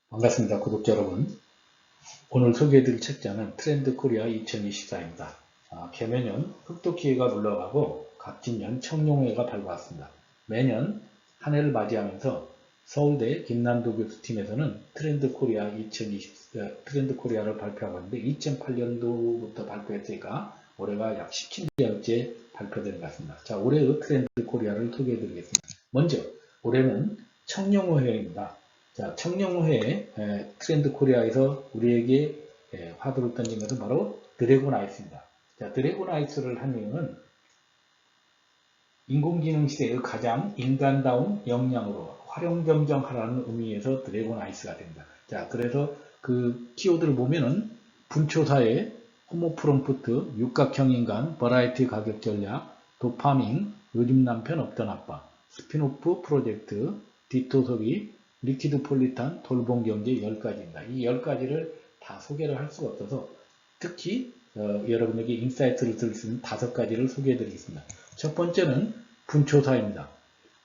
반갑습니다. 구독자 여러분. 오늘 소개해드릴 책자는 트렌드 코리아 2024입니다. 개매년 흑토기회가 물러가고 갑진년 청룡회가 밝아왔습니다. 매년 한 해를 맞이하면서 서울대 김난도 교수팀에서는 트렌드 코리아를 발표하고 있는데 2008년도부터 발표했으니까 올해가 약 17년째 발표되는 것 같습니다. 자, 올해의 트렌드 코리아를 소개해드리겠습니다. 먼저 올해는 청룡회입니다. 자, 청룡회 트렌드 코리아에서 우리에게 화두를 던진 것은 바로 드래곤 아이스입니다. 자, 드래곤 아이스를 한 이유는 인공지능 시대의 가장 인간다운 역량으로 활용점정하라는 의미에서 드래곤 아이스가 됩니다. 자, 그래서 그 키워드를 보면은 분초사회, 호모프롬프트, 육각형 인간, 버라이티 가격 전략, 도파민, 요즘 남편 없던 아빠, 스피노프 프로젝트, 디토소비, 리퀴드 폴리탄, 돌봄경제 10가지입니다. 이 10가지를 다 소개를 할 수가 없어서 특히 여러분에게 인사이트를 들 수 있는 5가지를 소개해 드리겠습니다. 첫 번째는 분초사입니다.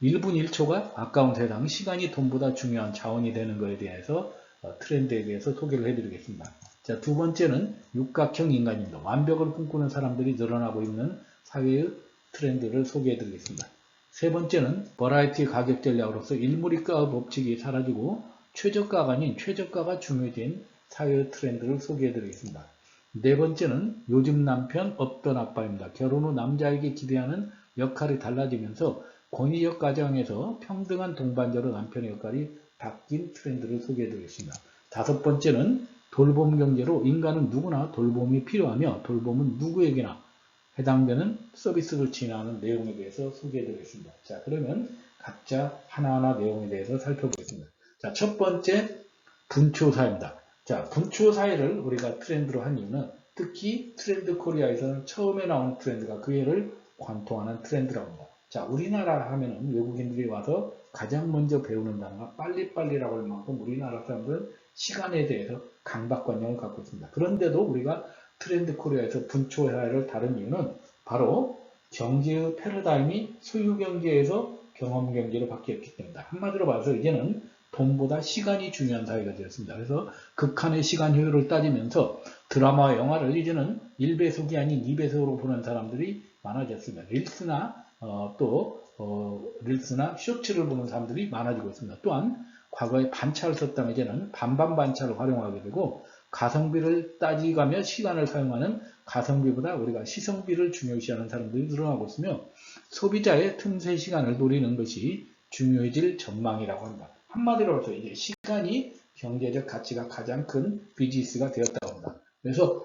1분 1초가 아까운 세상, 시간이 돈보다 중요한 자원이 되는 것에 대해서 트렌드에 대해서 소개를 해드리겠습니다. 자, 두 번째는 육각형 인간입니다. 완벽을 꿈꾸는 사람들이 늘어나고 있는 사회의 트렌드를 소개해드리겠습니다. 세 번째는 버라이티 가격 전략으로서 일몰이가 법칙이 사라지고 최저가가 아닌 최저가가 중요해진 사회의 트렌드를 소개해드리겠습니다. 네 번째는 요즘 남편 없던 아빠입니다. 결혼 후 남자에게 기대하는 역할이 달라지면서 권위적 가정에서 평등한 동반자로 남편의 역할이 바뀐 트렌드를 소개해드리겠습니다. 다섯 번째는 돌봄 경제로 인간은 누구나 돌봄이 필요하며 돌봄은 누구에게나 해당되는 서비스를 진행하는 내용에 대해서 소개해드리겠습니다. 자, 그러면 각자 하나하나 내용에 대해서 살펴보겠습니다. 자, 첫 번째 분초사입니다. 자, 분초사회를 우리가 트렌드로 한 이유는 특히 트렌드 코리아에서는 처음에 나온 트렌드가 그 해를 관통하는 트렌드라고 합니다. 자, 우리나라 하면은 외국인들이 와서 가장 먼저 배우는 단어가 빨리빨리라고 할 만큼 우리나라 사람들은 시간에 대해서 강박관념을 갖고 있습니다. 그런데도 우리가 트렌드 코리아에서 분초사회를 다룬 이유는 바로 경제의 패러다임이 소유경제에서 경험경제로 바뀌었기 때문이다. 한마디로 봐서 이제는 돈보다 시간이 중요한 사회가 되었습니다. 그래서 극한의 시간 효율을 따지면서 드라마와 영화를 이제는 1배속이 아닌 2배속으로 보는 사람들이 많아졌습니다. 릴스나 쇼츠를 보는 사람들이 많아지고 있습니다. 또한 과거에 반차를 썼다면 이제는 반반 반차를 활용하게 되고 가성비를 따지가며 시간을 사용하는 가성비보다 우리가 시성비를 중요시하는 사람들이 늘어나고 있으며 소비자의 틈새 시간을 노리는 것이 중요해질 전망이라고 합니다. 한마디로 해서 이제 시간이 경제적 가치가 가장 큰 비즈니스가 되었다고 합니다. 그래서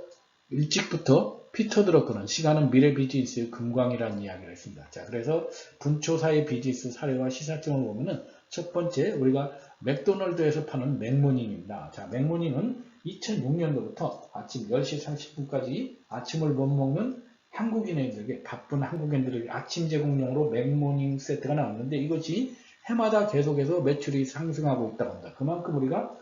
일찍부터 피터 드러커는 시간은 미래 비즈니스의 금광이라는 이야기를 했습니다. 자, 그래서 분초사의 비즈니스 사례와 시사점을 보면은 첫 번째 우리가 맥도널드에서 파는 맥모닝입니다. 자, 맥모닝은 2006년도부터 아침 10시 30분까지 아침을 못 먹는 한국인들에게 바쁜 한국인들에게 아침 제공용으로 맥모닝 세트가 나왔는데 이것이 해마다 계속해서 매출이 상승하고 있다고 합니다. 그만큼 우리가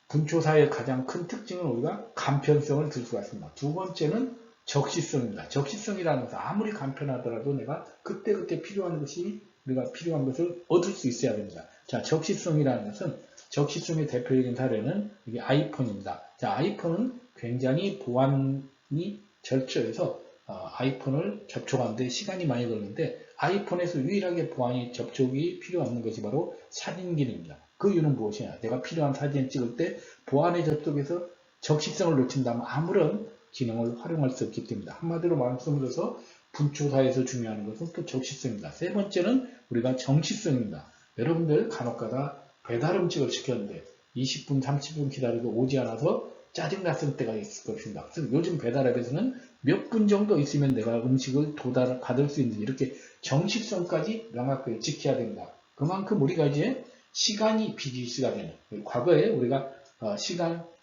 분초사의 가장 큰 특징은 우리가 간편성을 들 수가 있습니다. 두 번째는 적시성입니다. 적시성이라는 것은 아무리 간편하더라도 내가 그때그때 필요한 것이 우리가 필요한 것을 얻을 수 있어야 됩니다. 자, 적시성이라는 것은 적시성의 대표적인 사례는 이게 아이폰입니다. 자, 아이폰은 굉장히 보안이 절저해서 아이폰을 접촉하는데 시간이 많이 걸리는데 아이폰에서 유일하게 보안이 접촉이 필요 없는 것이 바로 사진 기능입니다. 그 이유는 무엇이냐? 내가 필요한 사진을 찍을 때 보안의 접촉에서 적시성을 놓친다면 아무런 기능을 활용할 수 없기 때문이다. 한마디로 말씀드려서 분초사에서 중요한 것은 또 적시성입니다. 세 번째는 우리가 정시성입니다. 여러분들 간혹가다 배달 음식을 시켰는데 20분, 30분 기다려도 오지 않아서 짜증났을 때가 있을 것입니다. 그래서 요즘 배달앱에서는 몇 분 정도 있으면 내가 음식을 받을 수 있는지 이렇게 정시성까지 명확하게 지켜야 됩니다. 그만큼 우리가 이제 시간이 비즈니스가 되는, 과거에 우리가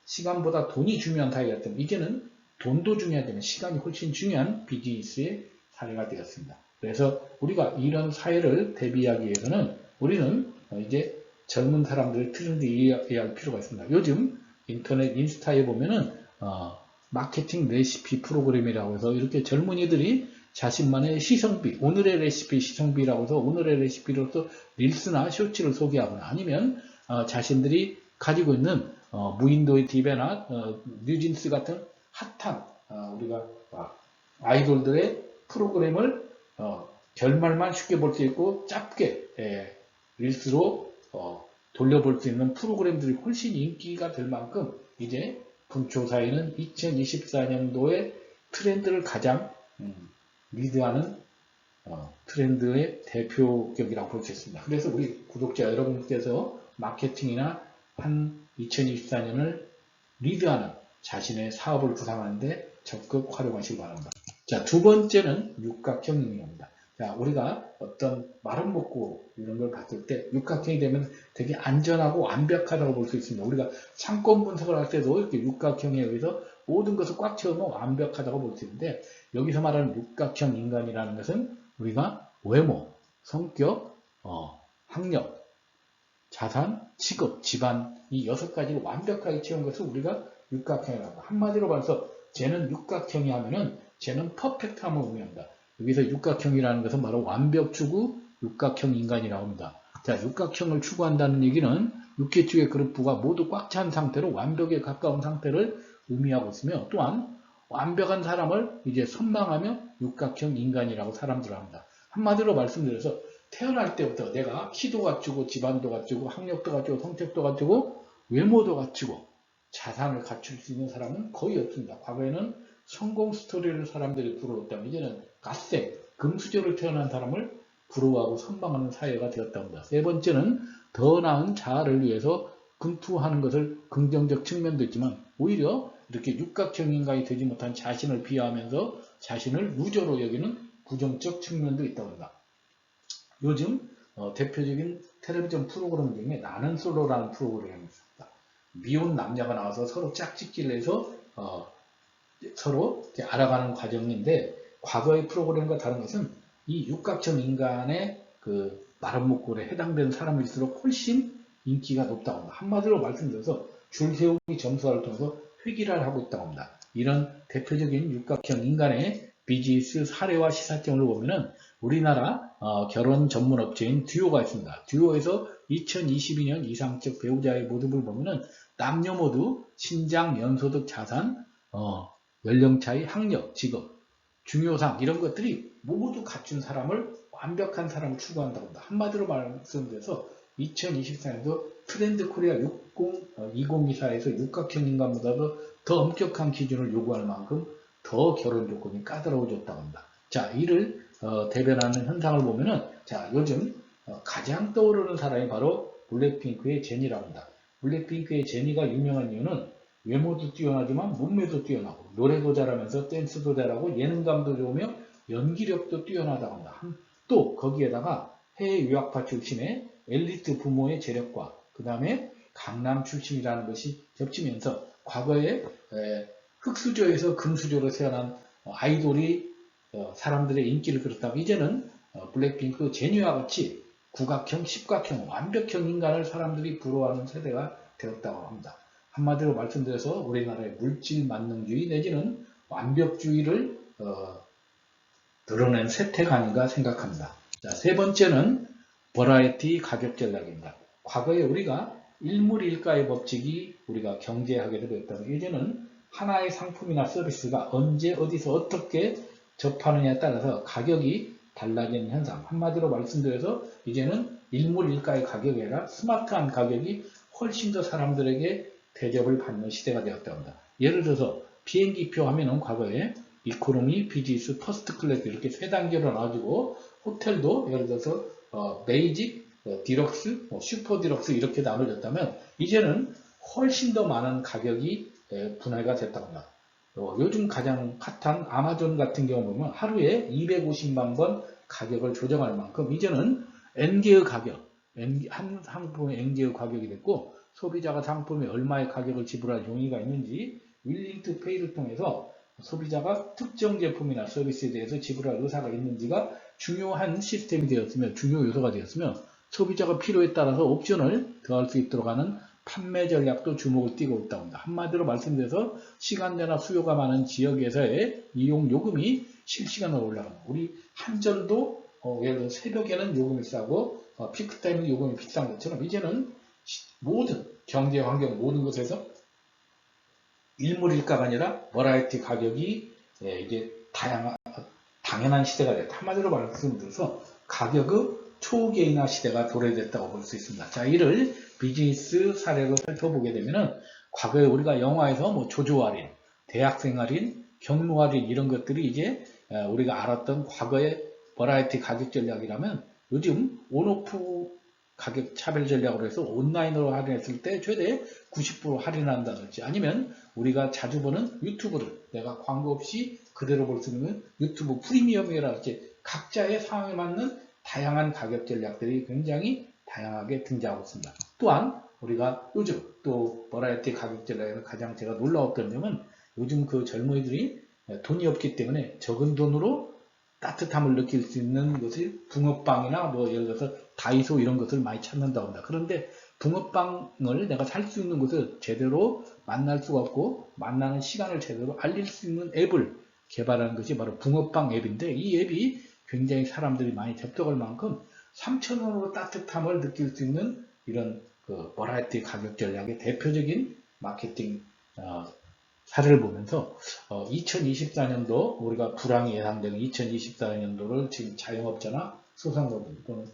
시간보다 돈이 중요한 사회였다면 이제는 돈도 중요하지만 시간이 훨씬 중요한 비즈니스의 사회가 되었습니다. 그래서 우리가 이런 사회를 대비하기 위해서는 우리는 이제 젊은 사람들의 트렌드에 이해할 필요가 있습니다. 요즘 인터넷 인스타에 보면은 마케팅 레시피 프로그램이라고 해서 이렇게 젊은이들이 자신만의 시성비, 오늘의 레시피 시성비라고 해서 오늘의 레시피로서 릴스나 쇼츠를 소개하거나 아니면 자신들이 가지고 있는 무인도의 디베나 뉴진스 같은 핫한 우리가 아이돌들의 프로그램을 결말만 쉽게 볼 수 있고 짧게 릴스로 돌려볼 수 있는 프로그램들이 훨씬 인기가 될 만큼 이제 분초사회는 2024년도의 트렌드를 가장 리드하는 트렌드의 대표격이라고 볼 수 있습니다. 그래서 우리 구독자 여러분께서 마케팅이나 한 2024년을 리드하는 자신의 사업을 구상하는데 적극 활용하시기 바랍니다. 자, 두 번째는 육각형 인간입니다. 자, 우리가 어떤 마름 먹고 이런 걸 봤을 때 육각형이 되면 되게 안전하고 완벽하다고 볼 수 있습니다. 우리가 상권 분석을 할 때도 이렇게 육각형에 의해서 모든 것을 꽉 채우면 완벽하다고 볼 수 있는데 여기서 말하는 육각형 인간이라는 것은 우리가 외모, 성격, 학력, 자산, 직업, 집안 이 6가지를 완벽하게 채운 것을 우리가 육각형이라고 합니다. 한마디로 말해서 쟤는 육각형이 하면은 쟤는 퍼펙트함을 의미합니다. 여기서 육각형이라는 것은 바로 완벽 추구 육각형 인간이라고 합니다. 자, 육각형을 추구한다는 얘기는 육개축의 그룹부가 모두 꽉 찬 상태로 완벽에 가까운 상태를 의미하고 있으며 또한 완벽한 사람을 이제 선망하며 육각형 인간이라고 사람들을 합니다. 한마디로 말씀드려서 태어날 때부터 내가 키도 갖추고 집안도 갖추고 학력도 갖추고 성격도 갖추고 외모도 갖추고 자산을 갖출 수 있는 사람은 거의 없습니다. 과거에는 성공 스토리를 사람들이 부러웠다면 이제는 갓생, 금수저로 태어난 사람을 부러워하고 선망하는 사회가 되었답니다. 세 번째는 더 나은 자아를 위해서 금투하는 것을 긍정적 측면도 있지만 오히려 이렇게 육각형 인간이 되지 못한 자신을 비하하면서 자신을 루저로 여기는 부정적 측면도 있다고 합니다. 요즘 대표적인 텔레비전 프로그램 중에 나는 솔로라는 프로그램이 있습니다. 미혼 남녀가 나와서 서로 짝짓기를 해서 서로 알아가는 과정인데 과거의 프로그램과 다른 것은 이 육각형 인간의 그 마름목골에 해당되는 사람일수록 훨씬 인기가 높다고 합니다. 한마디로 말씀드려서 줄 세우기 점수화를 통해서 획일화를 하고 있다고 합니다. 이런 대표적인 육각형 인간의 비즈니스 사례와 시사점을 보면은 우리나라 결혼 전문 업체인 듀오가 있습니다. 듀오에서 2022년 이상적 배우자의 모습을 보면은 남녀 모두 신장, 연소득, 자산, 연령 차이, 학력, 직업, 중요상 이런 것들이 모두 갖춘 사람을 완벽한 사람을 추구한다고 합니다. 한마디로 말씀드려서 2024년도 트렌드 코리아 2024에서 육각형 인간보다도 더 엄격한 기준을 요구할 만큼 더 결혼 조건이 까다로워졌다고 합니다. 자, 이를 대변하는 현상을 보면은 자, 요즘 가장 떠오르는 사람이 바로 블랙핑크의 제니라고 합니다. 블랙핑크의 제니가 유명한 이유는 외모도 뛰어나지만 몸매도 뛰어나고 노래도 잘하면서 댄스도 잘하고 예능감도 좋으며 연기력도 뛰어나다고 합니다. 또 거기에다가 해외 유학파 출신의 엘리트 부모의 재력과 그 다음에 강남 출신이라는 것이 겹치면서 과거에 흑수저에서 금수저로 태어난 아이돌이 사람들의 인기를 끌었다면 이제는 블랙핑크 제니와 같이 구각형, 십각형, 완벽형 인간을 사람들이 부러워하는 세대가 되었다고 합니다. 한마디로 말씀드려서 우리나라의 물질 만능주의 내지는 완벽주의를 드러낸 세태가 아닌가 생각합니다. 자, 세 번째는 버라이티 가격 전략입니다. 과거에 우리가 일물일가의 법칙이 우리가 경제하게 되었다면 이제는 하나의 상품이나 서비스가 언제 어디서 어떻게 접하느냐에 따라서 가격이 달라지는 현상. 한마디로 말씀드려서 이제는 일물일가의 가격이 아니라 스마트한 가격이 훨씬 더 사람들에게 대접을 받는 시대가 되었다고 합니다. 예를 들어서 비행기표 하면은 과거에 이코노미, 비즈니스, 퍼스트 클래스 이렇게 세 단계로 나눠지고 호텔도 예를 들어서 베이직, 디럭스, 슈퍼 디럭스 이렇게 나눠졌다면 이제는 훨씬 더 많은 가격이 분할가 됐다고 합니다. 요즘 가장 핫한 아마존 같은 경우 보면 하루에 250만 번 가격을 조정할 만큼 이제는 N개의 가격, 한 상품의 N개의 가격이 됐고 소비자가 상품에 얼마의 가격을 지불할 용의가 있는지 윌링 투 페이를 통해서 소비자가 특정 제품이나 서비스에 대해서 지불할 의사가 있는지가 중요한 시스템이 되었으며 중요 요소가 되었으며 소비자가 필요에 따라서 옵션을 더할 수 있도록 하는 판매 전략도 주목을 띄고 있다고 합니다. 한마디로 말씀드려서 시간대나 수요가 많은 지역에서의 이용 요금이 실시간으로 올라갑니다. 우리 한전도 예를 들어 새벽에는 요금이 싸고 피크타임은 요금이 비싼 것처럼 이제는 모든 경제 환경 모든 것에서 일몰일가가 아니라 버라이티 가격이 이제 당연한 시대가 됐다. 한마디로 말씀드려서 가격의 초계인화 시대가 도래됐다고 볼 수 있습니다. 자, 이를 비즈니스 사례로 살펴보게 되면은 과거에 우리가 영화에서 뭐 조조 할인, 대학생 할인, 경로 할인 이런 것들이 이제 우리가 알았던 과거의 버라이티 가격 전략이라면 요즘 온오프 가격 차별 전략으로 해서 온라인으로 할인했을 때 최대 90% 할인한다든지 아니면 우리가 자주 보는 유튜브를 내가 광고 없이 그대로 볼 수 있는 유튜브 프리미엄이라든지 각자의 상황에 맞는 다양한 가격 전략들이 굉장히 다양하게 등장하고 있습니다. 또한 우리가 요즘 또 버라이티 가격 전략에서 가장 제가 놀라웠던 점은 요즘 그 젊은이들이 돈이 없기 때문에 적은 돈으로 따뜻함을 느낄 수 있는 것이 붕어빵이나 뭐 예를 들어서 다이소 이런 것을 많이 찾는다고 합니다. 그런데 붕어빵을 내가 살 수 있는 곳을 제대로 만날 수가 없고 만나는 시간을 제대로 알릴 수 있는 앱을 개발한 것이 바로 붕어빵 앱인데 이 앱이 굉장히 사람들이 많이 접속할 만큼 3,000원으로 따뜻함을 느낄 수 있는 이런 그 버라이티 가격 전략의 대표적인 마케팅 사례를 보면서 2024년도 우리가 불황이 예상되는 2024년도를 지금 자영업자나 소상공인 또는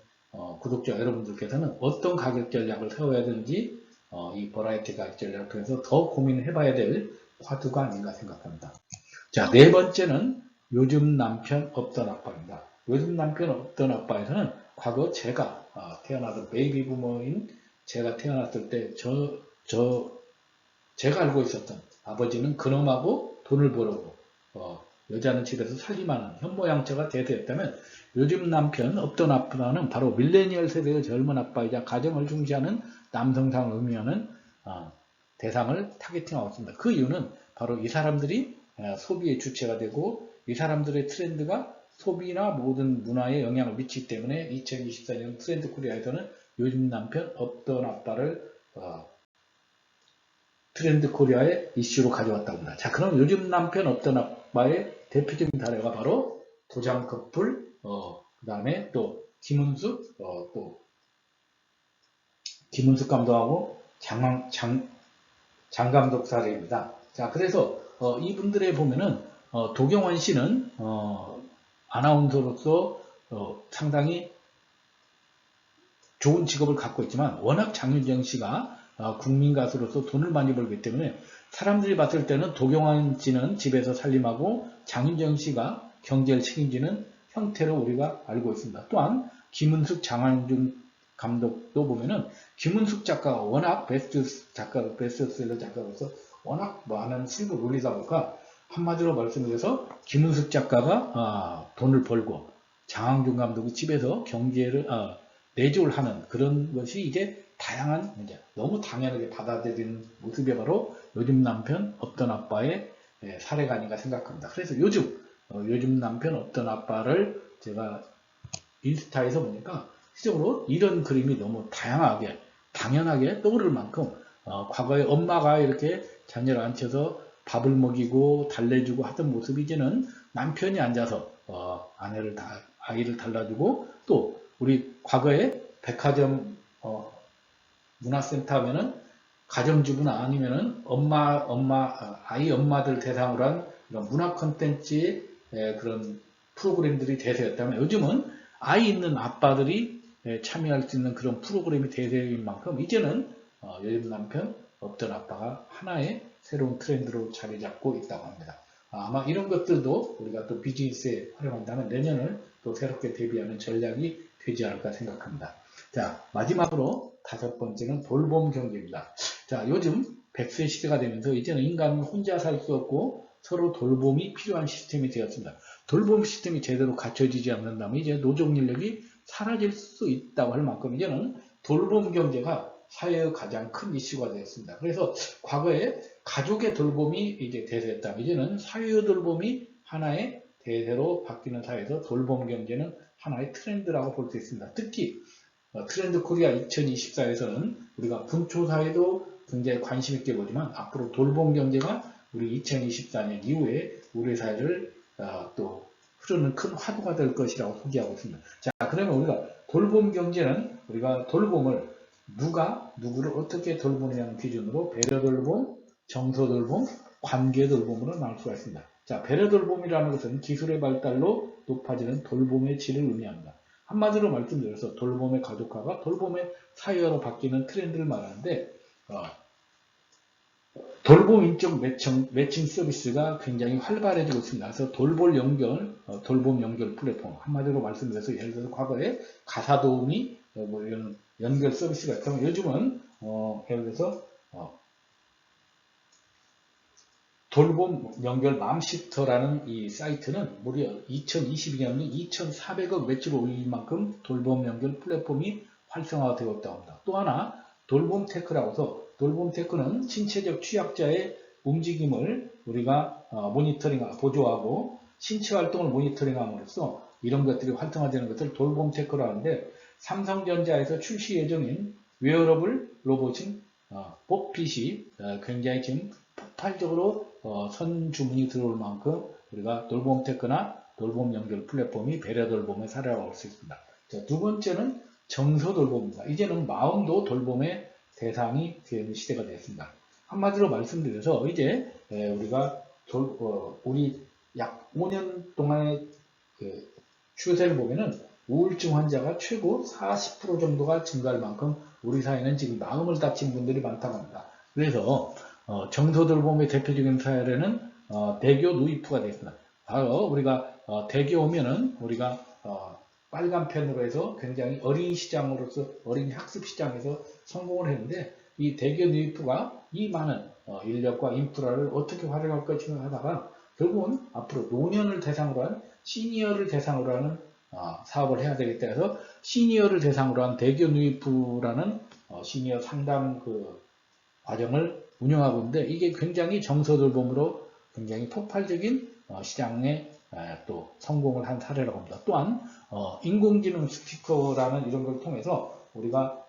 구독자 여러분들께서는 어떤 가격 전략을 세워야 되는지 이 버라이티 가격 전략을 통해서 더 고민을 해봐야 될 화두가 아닌가 생각합니다. 자, 네 번째는 요즘 남편 없던 아빠입니다. 요즘 남편 없던 아빠에서는 과거 제가 태어나던 베이비 부모인 제가 태어났을 때 제가 알고 있었던 아버지는 그놈하고 돈을 벌고 여자는 집에서 살림하는 현모양처가 대세였다면 요즘 남편 없던 아빠는 바로 밀레니얼 세대의 젊은 아빠이자 가정을 중시하는 남성상을 의미하는 대상을 타겟팅하고 있습니다. 그 이유는 바로 이 사람들이 소비의 주체가 되고 이 사람들의 트렌드가 소비나 모든 문화에 영향을 미치기 때문에 2024년 트렌드 코리아에서는 요즘 남편 없던 아빠를 트렌드 코리아의 이슈로 가져왔다고 합니다. 자, 그럼 요즘 남편 없던 아빠의 대표적인 사례가 바로 도장 커플, 그 다음에 또 김은숙, 또 김은숙 감독하고 장 감독 사례입니다. 자, 그래서 이분들의 보면은 도경원 씨는 아나운서로서 상당히 좋은 직업을 갖고 있지만 워낙 장윤정 씨가 국민 가수로서 돈을 많이 벌기 때문에 사람들이 봤을 때는 도경원 씨는 집에서 살림하고 장윤정 씨가 경제를 책임지는 형태로 우리가 알고 있습니다. 또한 김은숙, 장한중 감독도 보면은 김은숙 작가가 워낙 베스트셀러 작가로서 워낙 많은 수입을 올리다 보니까 한마디로 말씀드려서 김은숙 작가가 돈을 벌고 장항준 감독이 집에서 경제를 내조를 하는 그런 것이 이제 다양한 이제 너무 당연하게 받아들이는 모습이 바로 요즘 남편 없던 아빠의 사례가 아닌가 생각합니다. 그래서 요즘 남편 없던 아빠를 제가 인스타에서 보니까 실제로 이런 그림이 너무 다양하게 당연하게 떠오를 만큼 과거에 엄마가 이렇게 자녀를 앉혀서 밥을 먹이고 달래주고 하던 모습이 이제는 남편이 앉아서 아이를 달라주고 또 우리 과거에 백화점 문화센터 하면은 가정주부나 아니면은 아이 엄마들 대상으로 한 이런 문화 콘텐츠의 그런 프로그램들이 대세였다면 요즘은 아이 있는 아빠들이 참여할 수 있는 그런 프로그램이 대세인 만큼 이제는 요즘 남편 없던 아빠가 하나의 새로운 트렌드로 자리 잡고 있다고 합니다. 아마 이런 것들도 우리가 또 비즈니스에 활용한다면 내년을 또 새롭게 대비하는 전략이 되지 않을까 생각합니다. 자, 마지막으로 다섯 번째는 돌봄 경제입니다. 자, 요즘 100세 시대가 되면서 이제는 인간은 혼자 살 수 없고 서로 돌봄이 필요한 시스템이 되었습니다. 돌봄 시스템이 제대로 갖춰지지 않는다면 이제 노동 인력이 사라질 수 있다고 할 만큼 이제는 돌봄 경제가 사회의 가장 큰 이슈가 되었습니다. 그래서 과거에 가족의 돌봄이 이제 대세였다면 이제는 사회의 돌봄이 하나의 대세로 바뀌는 사회에서 돌봄 경제는 하나의 트렌드라고 볼 수 있습니다. 특히 트렌드 코리아 2024에서는 우리가 분초사회도 굉장히 관심 있게 보지만 앞으로 돌봄 경제가 우리 2024년 이후에 우리 사회를 또 흐르는 큰 화두가 될 것이라고 소개하고 있습니다. 자, 그러면 우리가 돌봄 경제는 우리가 돌봄을 누가 누구를 어떻게 돌보느냐는 기준으로 배려 돌봄, 정서 돌봄, 관계 돌봄으로 나눌 수가 있습니다. 자, 배려 돌봄이라는 것은 기술의 발달로 높아지는 돌봄의 질을 의미합니다. 한마디로 말씀드려서 돌봄의 가족화가 돌봄의 사회화로 바뀌는 트렌드를 말하는데 돌봄 인적 매칭 서비스가 굉장히 활발해지고 있습니다. 그래서 돌봄 연결 플랫폼 한마디로 말씀드려서 예를 들어서 과거에 가사 도우미 뭐 이런 연결 서비스가 있다면 요즘은 예를 들어서 돌봄 연결 맘시터라는 이 사이트는 무려 2022년에 2,400억 매출을 올릴 만큼 돌봄 연결 플랫폼이 활성화되고 있다고 합니다. 또 하나 돌봄 테크라고 해서 돌봄 테크는 신체적 취약자의 움직임을 우리가 보조하고 신체 활동을 모니터링함으로써 이런 것들이 활성화되는 것을 돌봄 테크라고 하는데 삼성전자에서 출시 예정인 웨어러블 로봇인 봇핏이 굉장히 지금 폭발적으로 선주문이 들어올 만큼 우리가 돌봄 테크나 돌봄 연결 플랫폼이 배려 돌봄의 사례라고 할 수 있습니다. 자, 두 번째는 정서 돌봄입니다. 이제는 마음도 돌봄의 대상이 되는 시대가 되었습니다. 한마디로 말씀드려서 이제 우리가 우리 약 5년 동안의 추세를 보면은 우울증 환자가 최고 40% 정도가 증가할 만큼 우리 사회는 지금 마음을 다친 분들이 많다고 합니다. 그래서 정서 돌봄의 대표적인 사례는 대교 누이프가 되겠습니다. 바로 우리가 대교 오면은 우리가 빨간 펜으로 해서 굉장히 어린이 시장으로서 어린이 학습 시장에서 성공을 했는데 이 대교 누이프가 이 많은 인력과 인프라를 어떻게 활용할 것인가 하다가 결국은 앞으로 노년을 대상으로 한 시니어를 대상으로 하는 사업을 해야 되겠다 해서 시니어를 대상으로 한 대교 누이프라는 시니어 상담 과정을 운영하고 있는데 이게 굉장히 정서 돌봄으로 굉장히 폭발적인 시장에 또 성공을 한 사례라고 합니다. 또한 인공지능 스피커라는 이런 걸 통해서 우리가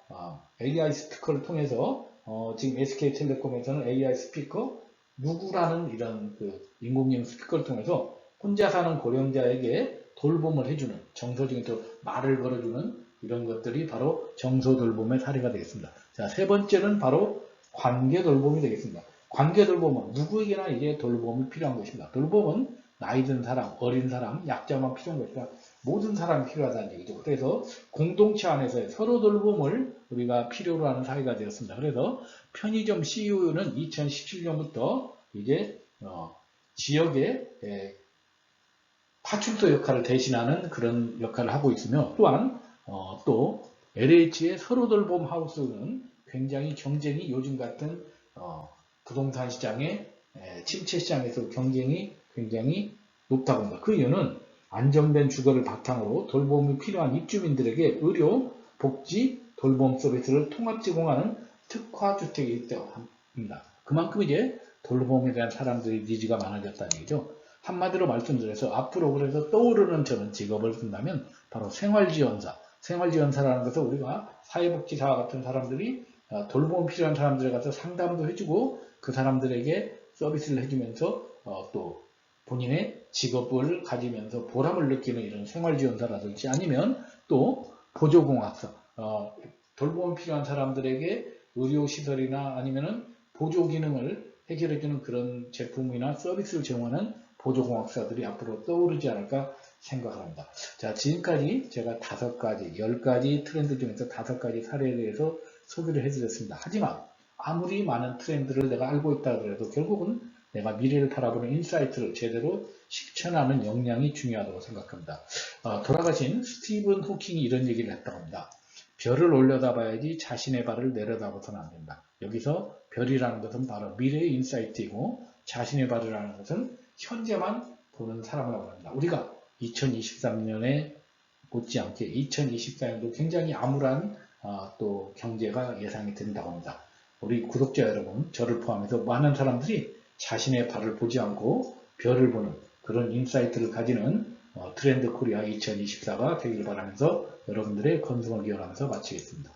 AI 스피커를 통해서 지금 SK텔레콤에서는 AI 스피커 누구라는 이런 인공지능 스피커를 통해서 혼자 사는 고령자에게 돌봄을 해주는 정서적인 또 말을 걸어주는 이런 것들이 바로 정서 돌봄의 사례가 되겠습니다. 자, 세 번째는 바로 관계 돌봄이 되겠습니다. 관계 돌봄은 누구에게나 이제 돌봄이 필요한 것입니다. 돌봄은 나이 든 사람, 어린 사람, 약자만 필요한 것이라 모든 사람이 필요하다는 얘기죠. 그래서 공동체 안에서 서로 돌봄을 우리가 필요로 하는 사회가 되었습니다. 그래서 편의점 CU는 2017년부터 이제 지역의 파출소 역할을 대신하는 그런 역할을 하고 있으며 또한 또 LH의 서로 돌봄 하우스는 굉장히 경쟁이 요즘 같은 부동산 시장의 침체 시장에서 경쟁이 굉장히 높다고 합니다. 그 이유는 안정된 주거를 바탕으로 돌봄이 필요한 입주민들에게 의료, 복지, 돌봄 서비스를 통합 제공하는 특화주택이 있다고 합니다. 그만큼 이제 돌봄에 대한 사람들의 니즈가 많아졌다는 얘기죠. 한마디로 말씀드려서 앞으로 그래서 떠오르는 저는 직업을 쓴다면 바로 생활지원사. 생활지원사라는 것은 우리가 사회복지사와 같은 사람들이 돌봄 필요한 사람들에 가서 상담도 해주고 그 사람들에게 서비스를 해주면서 또 본인의 직업을 가지면서 보람을 느끼는 이런 생활지원사라든지 아니면 또 보조공학사 돌봄 필요한 사람들에게 의료시설이나 아니면은 보조기능을 해결해주는 그런 제품이나 서비스를 제공하는 보조공학사들이 앞으로 떠오르지 않을까 생각을 합니다. 자, 지금까지 제가 5가지, 10가지 트렌드 중에서 5가지 사례에 대해서 소개를 해드렸습니다. 하지만 아무리 많은 트렌드를 내가 알고 있다 하더라도 결국은 내가 미래를 바라보는 인사이트를 제대로 실천하는 역량이 중요하다고 생각합니다. 돌아가신 스티븐 호킹이 이런 얘기를 했다고 합니다. 별을 올려다봐야지 자신의 발을 내려다봐서는 안 된다. 여기서 별이라는 것은 바로 미래의 인사이트이고 자신의 발이라는 것은 현재만 보는 사람이라고 합니다. 우리가 2023년에 못지않게 2024년도 굉장히 암울한 또 경제가 예상이 된다고 합니다. 우리 구독자 여러분, 저를 포함해서 많은 사람들이 자신의 발을 보지 않고 별을 보는 그런 인사이트를 가지는 트렌드 코리아 2024가 되길 바라면서 여러분들의 건승을 기원하면서 마치겠습니다.